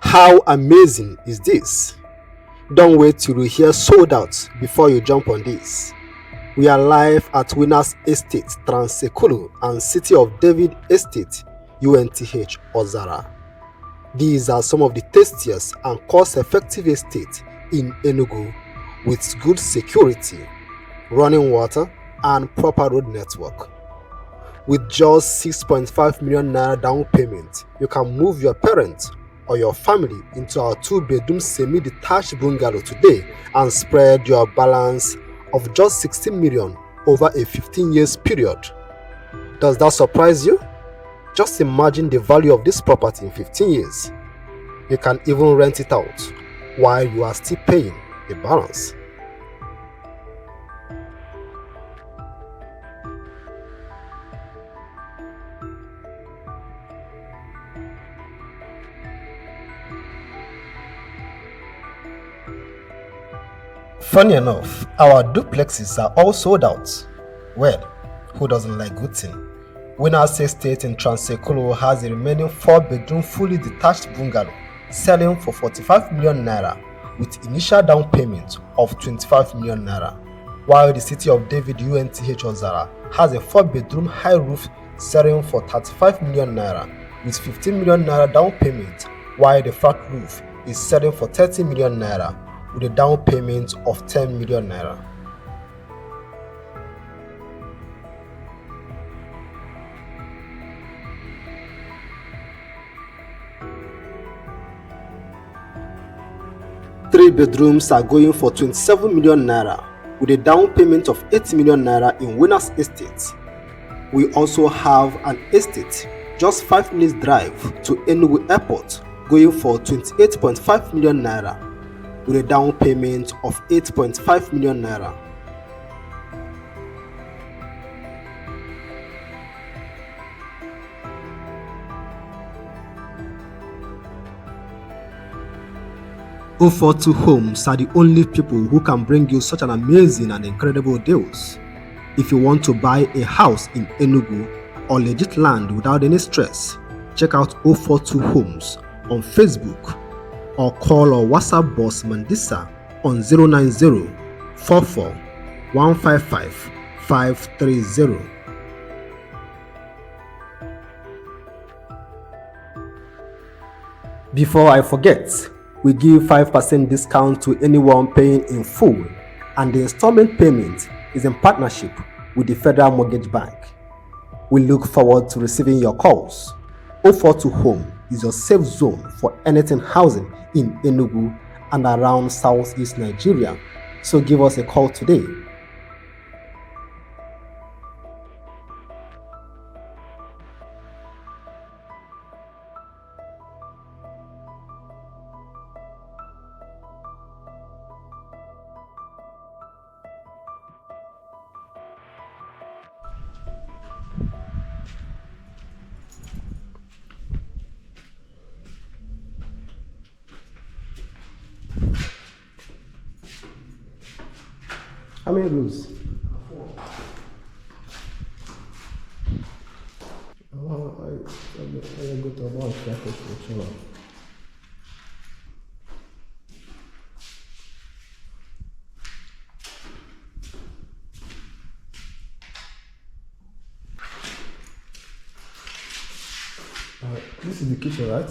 How amazing is this? Don't wait till you hear sold out before you jump on this. We are live at Winners Estate, Transekulu and City of David Estate, UNTH, Ozara. These are some of the tastiest and cost-effective estates in Enugu with good security, running water, and proper road network. With just 6.5 million naira down payment, you can move your parents or your family into our 2-bedroom semi-detached bungalow today and spread your balance of just 16 million over a 15 years period. Does that surprise you? Just imagine the value of this property in 15 years. You can even rent it out while you are still paying the balance. Funny enough, our duplexes are all sold out. Well, who doesn't like good thing? Winners Estate in Transekulu has a remaining 4-bedroom fully detached bungalow selling for 45 million naira with initial down payment of 25 million naira, while the City of David UNTH Ozara has a 4-bedroom high roof selling for 35 million naira with 15 million naira down payment, while the flat roof is selling for 30 million naira with a down payment of 10 million naira. Three bedrooms are going for 27 million naira with a down payment of 8 million naira in Winners Estate. We also have an estate just 5 minutes drive to Enugu Airport going for 28.5 million naira with a down payment of 8.5 million naira. O42 Homes are the only people who can bring you such an amazing and incredible deals. If you want to buy a house in Enugu or legit land without any stress, check out O42 Homes on Facebook or call or WhatsApp boss Mandisa on 090 44 155 530. Before I forget, we give 5% discount to anyone paying in full, and the installment payment is in partnership with the Federal Mortgage Bank. We look forward to receiving your calls. O42 Home is your safe zone for anything housing in Enugu and around Southeast Nigeria. So give us a call today. How many rooms? 4. I go to about this is the kitchen, right?